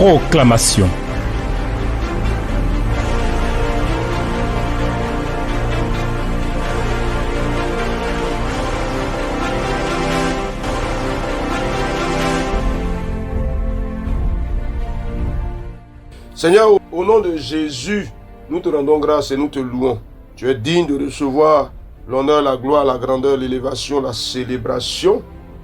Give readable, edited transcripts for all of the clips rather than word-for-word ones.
Proclamation. Seigneur, au nom de Jésus, nous te rendons grâce et nous te louons. Tu es digne de recevoir l'honneur, la gloire, la grandeur, l'élévation, la célébration,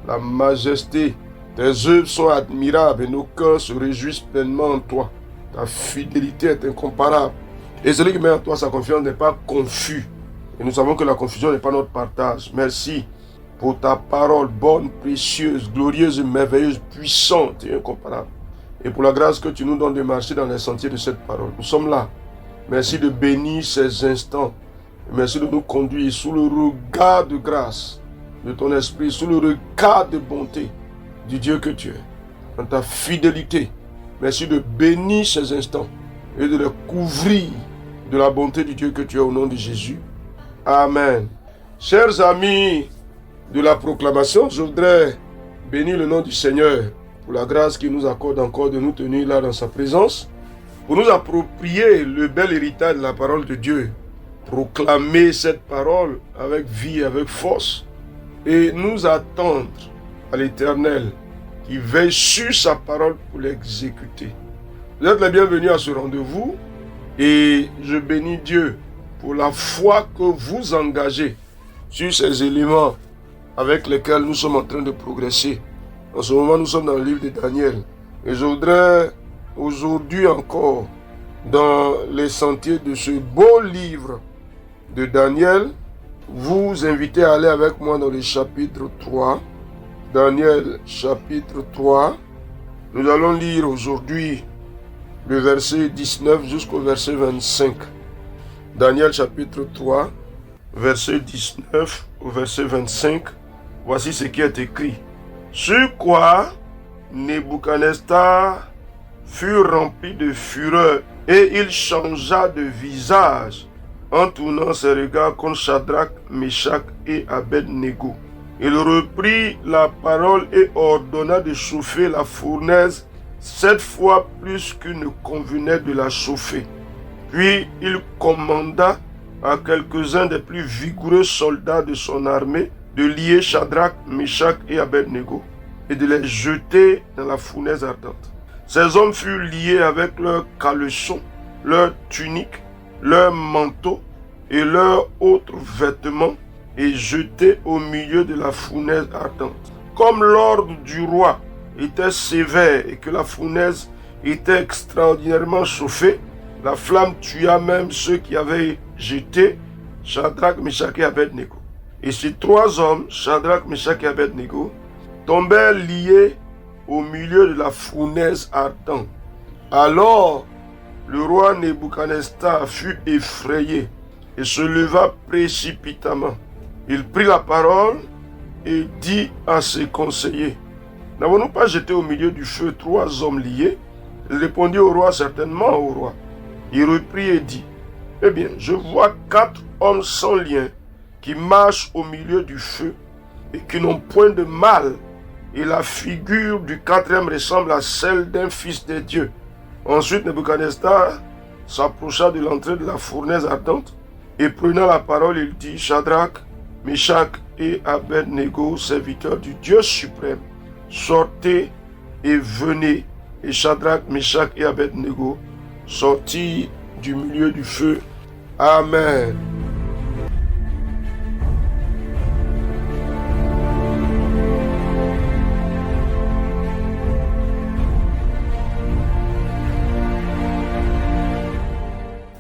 la majesté. Tes œuvres sont admirables et nos cœurs se réjouissent pleinement en toi. Ta fidélité est incomparable. Et celui qui met en toi sa confiance n'est pas confus. Et nous savons que la confusion n'est pas notre partage. Merci pour ta parole bonne, précieuse, glorieuse, merveilleuse, puissante et incomparable. Et pour la grâce que tu nous donnes de marcher dans les sentiers de cette parole. Nous sommes là. Merci de bénir ces instants. Merci de nous conduire sous le regard de grâce de ton esprit, sous le regard de bonté du Dieu que tu es. Dans ta fidélité, merci de bénir ces instants et de les couvrir de la bonté du Dieu que tu es au nom de Jésus. Amen. Chers amis de la proclamation, je voudrais bénir le nom du Seigneur pour la grâce qu'il nous accorde encore de nous tenir là dans sa présence, pour nous approprier le bel héritage de la parole de Dieu, proclamer cette parole avec vie, avec force, et nous attendre à l'Éternel qui veille sur sa parole pour l'exécuter. Vous êtes les bienvenus à ce rendez-vous et je bénis Dieu pour la foi que vous engagez sur ces éléments avec lesquels nous sommes en train de progresser. En ce moment, nous sommes dans le livre de Daniel. Et je voudrais aujourd'hui encore, dans les sentiers de ce beau livre de Daniel, vous inviter à aller avec moi dans le chapitre 3. Daniel chapitre 3. Nous allons lire aujourd'hui le verset 19 jusqu'au verset 25. Daniel chapitre 3, verset 19 au verset 25. Voici ce qui est écrit. Sur quoi Nebuchadnezzar fut rempli de fureur et il changea de visage en tournant ses regards contre Shadrach, Meshach et Abed-Nego. Il reprit la parole et ordonna de chauffer la fournaise 7 fois plus qu'il ne convenait de la chauffer. Puis il commanda à quelques-uns des plus vigoureux soldats de son armée de lier Shadrach, Meshach et Abed-Nego et de les jeter dans la fournaise ardente. Ces hommes furent liés avec leurs caleçons, leurs tuniques, leurs manteaux et leurs autres vêtements et jetés au milieu de la fournaise ardente. Comme l'ordre du roi était sévère et que la fournaise était extraordinairement chauffée, la flamme tua même ceux qui avaient jeté Shadrach, Meshach et Abed-Nego. Et ces 3 hommes, Shadrach, Meshach et Abed-Nego, tombèrent liés au milieu de la fournaise ardente. Alors, le roi Nebuchadnezzar fut effrayé et se leva précipitamment. Il prit la parole et dit à ses conseillers, « N'avons-nous pas jeté au milieu du feu 3 hommes liés ?» Il répondit au roi, « Certainement, au roi. » Il reprit et dit, « Eh bien, je vois 4 hommes sans lien qui marchent au milieu du feu et qui n'ont point de mal, et la figure du 4e ressemble à celle d'un fils de Dieu. » Ensuite, Nebuchadnezzar s'approcha de l'entrée de la fournaise ardente et prenant la parole, il dit, « Shadrach, Meshach et Abed-Nego, serviteurs du Dieu suprême, sortez et venez. » Et Shadrach, Meshach et Abed-Nego sortirent du milieu du feu. Amen.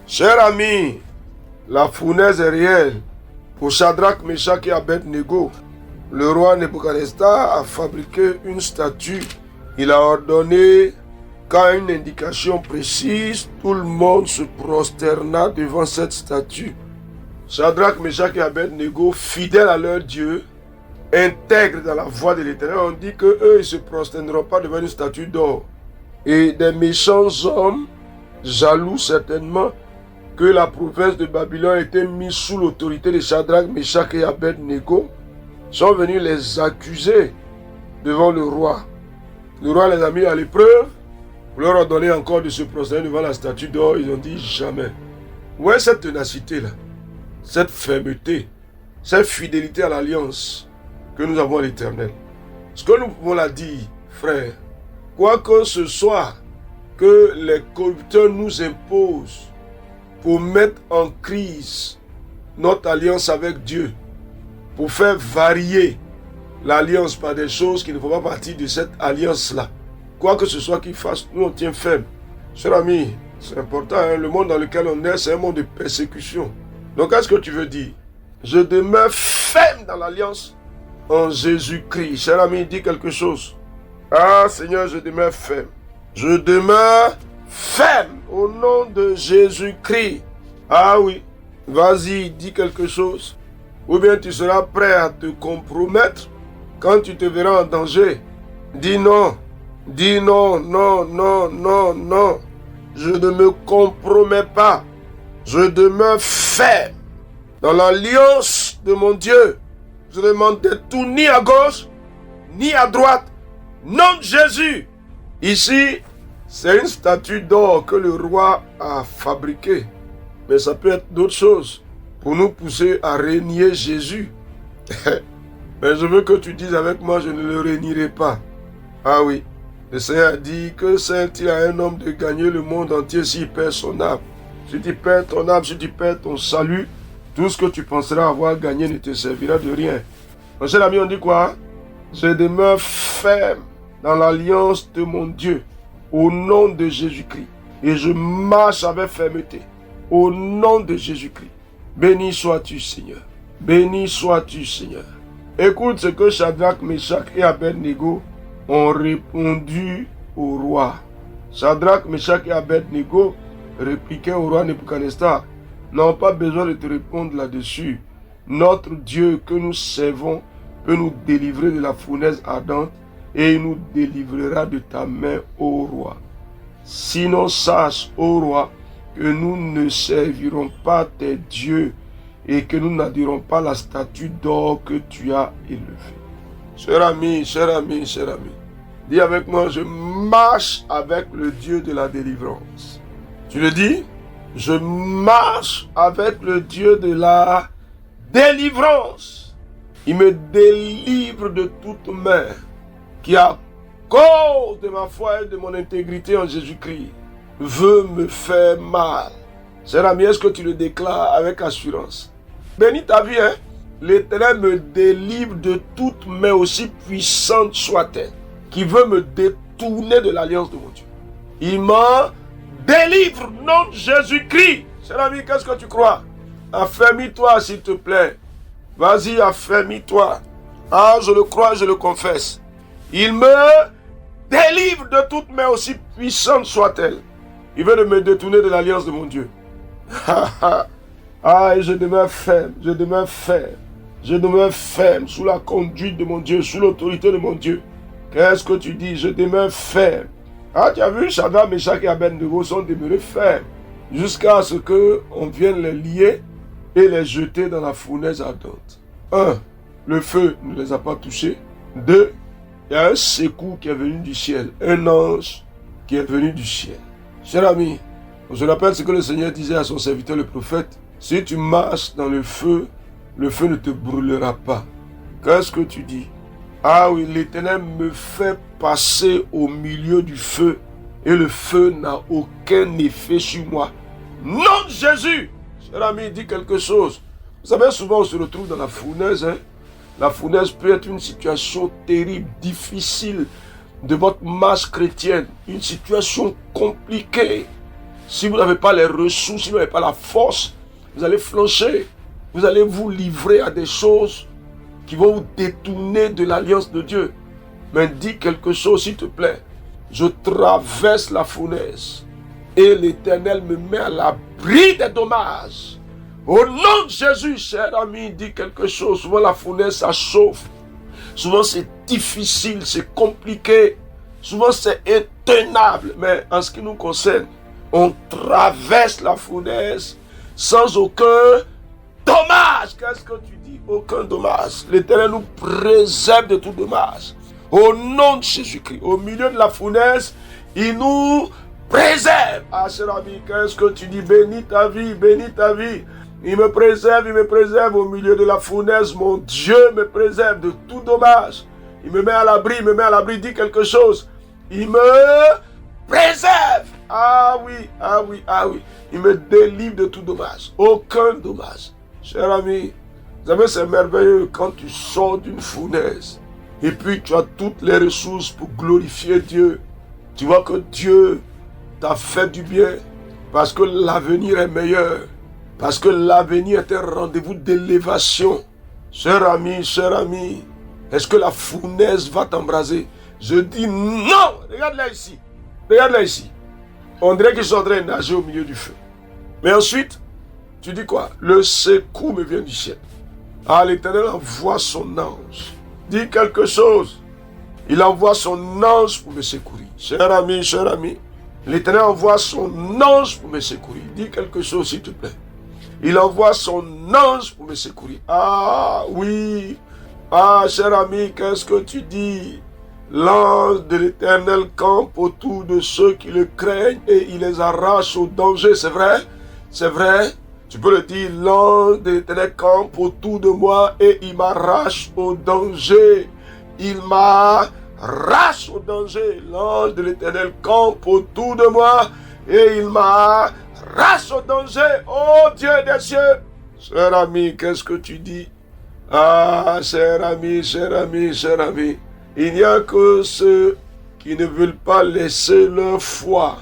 Chers amis, la fournaise est réelle. Pour Shadrach, Meshach et Abed-Nego, le roi Nebuchadnezzar a fabriqué une statue. Il a ordonné qu'à une indication précise, tout le monde se prosterna devant cette statue. Shadrach, Meshach et Abed-Nego, fidèles à leur Dieu, intègres dans la voie de l'Éternel, ont dit qu'eux, ils ne se prosterneront pas devant une statue d'or. Et des méchants hommes, jaloux certainement, que la province de Babylone était mise sous l'autorité de Shadrach, Meshach et Abed-Nego, sont venus les accuser devant le roi. Le roi les a mis à l'épreuve On leur a donné encore de se prosterner devant la statue d'or. Ils ont dit jamais. Ouais, cette ténacité-là, cette fermeté, cette fidélité à l'alliance que nous avons à l'Éternel. Ce que nous pouvons la dire, frère, quoi que ce soit que les corrupteurs nous imposent pour mettre en crise notre alliance avec Dieu, pour faire varier l'alliance par des choses qui ne font pas partie de cette alliance-là. Quoi que ce soit qu'ils fassent, nous on tient ferme. Cher ami, c'est important, hein? Le monde dans lequel on est, c'est un monde de persécution. Donc qu'est-ce que tu veux dire? Je demeure ferme dans l'alliance en Jésus-Christ. Cher ami, dis quelque chose. Ah Seigneur, je demeure ferme. Je demeure ferme au nom de Jésus-Christ. Ah oui, vas-y, dis quelque chose. Ou bien tu seras prêt à te compromettre quand tu te verras en danger. Dis non. Dis non, non, non, non, non. Je ne me compromets pas. Je demeure ferme dans l'alliance de mon Dieu. Je ne m'en détourne ni à gauche, ni à droite. Nom de Jésus. Ici, c'est une statue d'or que le roi a fabriquée. Mais ça peut être d'autres choses pour nous pousser à renier Jésus. Mais je veux que tu dises avec moi, je ne le renierai pas. Ah oui. Le Seigneur a dit que sert-il à un homme de gagner le monde entier s'il perd son âme? Si tu perds ton âme, si tu perds ton salut, tout ce que tu penseras avoir gagné ne te servira de rien. Mon cher ami, on dit quoi? Je demeure ferme dans l'alliance de mon Dieu, au nom de Jésus-Christ. Et je marche avec fermeté, au nom de Jésus-Christ. Béni sois-tu, Seigneur. Béni sois-tu, Seigneur. Écoute ce que Shadrach, Meshach et Abednego ont répondu au roi. Shadrach, Meshach et Abednego répliquaient au roi Nebuchadnezzar, n'ont pas besoin de te répondre là-dessus. Notre Dieu que nous servons peut nous délivrer de la fournaise ardente et il nous délivrera de ta main, ô roi. Sinon sache, ô roi, que nous ne servirons pas tes dieux et que nous n'adorerons pas la statue d'or que tu as élevée. Cher ami, cher ami, cher ami, dis avec moi, je marche avec le Dieu de la délivrance. Tu le dis? Je marche avec le Dieu de la délivrance. Il me délivre de toute main qui, à cause de ma foi et de mon intégrité en Jésus-Christ, veut me faire mal. Cher ami, est-ce que tu le déclares avec assurance? Bénis ta vie, hein? L'Éternel me délivre de toute main aussi puissante soit-elle, qui veut me détourner de l'alliance de mon Dieu. Il m'en délivre, nom de Jésus-Christ. Cher ami, qu'est-ce que tu crois? Affermis-toi, s'il te plaît. Vas-y, affermis-toi. Ah, je le crois, je le confesse. Il me délivre de toute main aussi puissante soit-elle. Il veut me détourner de l'alliance de mon Dieu. Ah, et je demeure ferme, je demeure ferme. Je demeure ferme sous la conduite de mon Dieu, sous l'autorité de mon Dieu. Qu'est-ce que tu dis? Je demeure ferme. Ah, tu as vu, Shadrach, Meshach et Abednego sont demeurés fermes jusqu'à ce qu'on vienne les lier et les jeter dans la fournaise ardente. 1. Le feu ne les a pas touchés. 2. Il y a un secours qui est venu du ciel. Un ange qui est venu du ciel. Cher ami, on se rappelle ce que le Seigneur disait à son serviteur le prophète. Si tu marches dans le feu ne te brûlera pas. Qu'est-ce que tu dis? Ah oui, l'Éternel me fait passer au milieu du feu et le feu n'a aucun effet sur moi. Nom de Jésus! Cher ami, dis quelque chose. Vous savez, souvent on se retrouve dans la fournaise. La fournaise peut être une situation terrible, difficile de votre marche chrétienne. Une situation compliquée. Si vous n'avez pas les ressources, si vous n'avez pas la force, vous allez flancher. Vous allez vous livrer à des choses qui vont vous détourner de l'alliance de Dieu. Mais dis quelque chose, s'il te plaît. Je traverse la fournaise et l'Éternel me met à l'abri des dommages. Au nom de Jésus, cher ami, dis quelque chose. Souvent la fournaise, ça chauffe. Souvent c'est difficile, c'est compliqué. Souvent c'est intenable. Mais en ce qui nous concerne, on traverse la fournaise sans aucun dommage. Qu'est-ce que tu dis? Aucun dommage. L'Éternel nous préserve de tout dommage. Au nom de Jésus-Christ, au milieu de la fournaise, Il nous préserve. Ah, cher ami, qu'est-ce que tu dis? Bénis ta vie, bénis ta vie. Il me préserve au milieu de la fournaise. Mon Dieu me préserve de tout dommage. Il me met à l'abri, dit quelque chose. Il me préserve. Ah oui. Il me délivre de tout dommage. Aucun dommage. Cher ami, vous savez, c'est merveilleux quand tu sors d'une fournaise et puis tu as toutes les ressources pour glorifier Dieu. Tu vois que Dieu t'a fait du bien parce que l'avenir est meilleur. Parce que l'avenir est un rendez-vous d'élévation. Cher ami, est-ce que la fournaise va t'embraser? Je dis non. Regarde-la ici. On dirait qu'ils sont en train de nager au milieu du feu. Mais ensuite, tu dis quoi? Le secours me vient du ciel. Ah, l'Éternel envoie son ange. Dis quelque chose. Il envoie son ange pour me secourir. Cher ami, l'Éternel envoie son ange pour me secourir. Dis quelque chose, s'il te plaît. Il envoie son ange pour me secourir. Ah oui. Ah, cher ami, qu'est-ce que tu dis? L'ange de l'Éternel campe autour de ceux qui le craignent et il les arrache au danger. C'est vrai? Tu peux le dire, l'ange de l'Éternel campe autour de moi et il m'arrache au danger. Il m'arrache au danger. L'ange de l'Éternel campe autour de moi et il m'arrache au danger. Oh Dieu des cieux. Cher ami, qu'est-ce que tu dis? Ah, cher ami. Il n'y a que ceux qui ne veulent pas laisser leur foi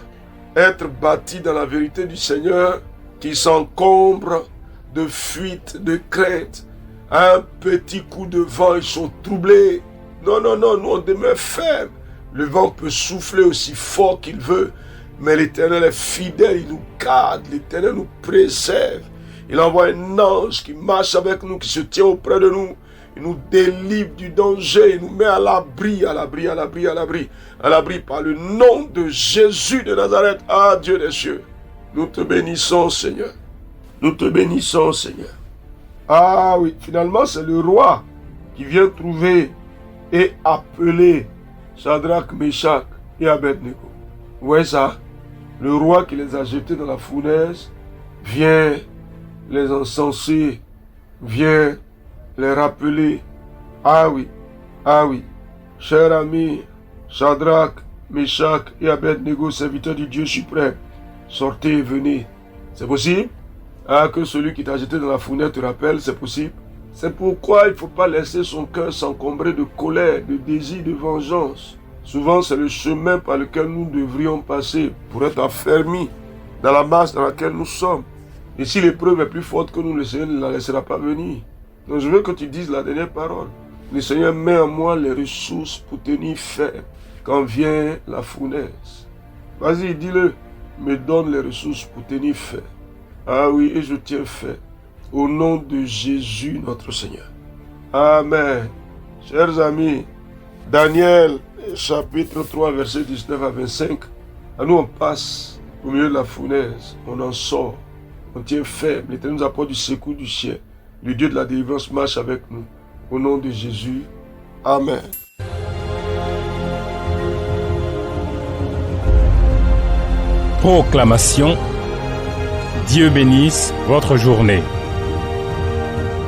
être bâtie dans la vérité du Seigneur, qui s'encombrent de fuite, de crainte. Un petit coup de vent, ils sont troublés. Non, nous on demeure ferme. Le vent peut souffler aussi fort qu'il veut, mais l'Éternel est fidèle, il nous garde, l'Éternel nous préserve. Il envoie un ange qui marche avec nous, qui se tient auprès de nous. Il nous délivre du danger, il nous met à l'abri par le nom de Jésus de Nazareth. Ah, Dieu des cieux, nous te bénissons, Seigneur. Ah oui, finalement, c'est le roi qui vient trouver et appeler Shadrach, Meshach et Abednego. Vous voyez ça? Le roi qui les a jetés dans la fournaise vient les encenser, vient les rappeler. Ah oui. Cher ami, Shadrach, Meshach et Abednego, serviteurs du Dieu suprême, sortez et venez. C'est possible? Ah, que celui qui t'a jeté dans la fournaise te rappelle, c'est possible? C'est pourquoi il ne faut pas laisser son cœur s'encombrer de colère, de désir, de vengeance. Souvent, c'est le chemin par lequel nous devrions passer pour être affermis dans la marche dans laquelle nous sommes. Et si l'épreuve est plus forte que nous, le Seigneur ne la laissera pas venir. Donc je veux que tu dises la dernière parole. Le Seigneur met en moi les ressources pour tenir ferme quand vient la fournaise. Vas-y, dis-le. Me donne les ressources pour tenir ferme. Ah oui, et je tiens ferme. Au nom de Jésus notre Seigneur. Amen. Chers amis, Daniel, chapitre 3, verset 19 à 25. À nous, on passe au milieu de la fournaise. On en sort. On tient ferme. L'Éternel nous apporte du secours du ciel. Le Dieu de la délivrance marche avec nous. Au nom de Jésus. Amen. Proclamation. Dieu bénisse votre journée.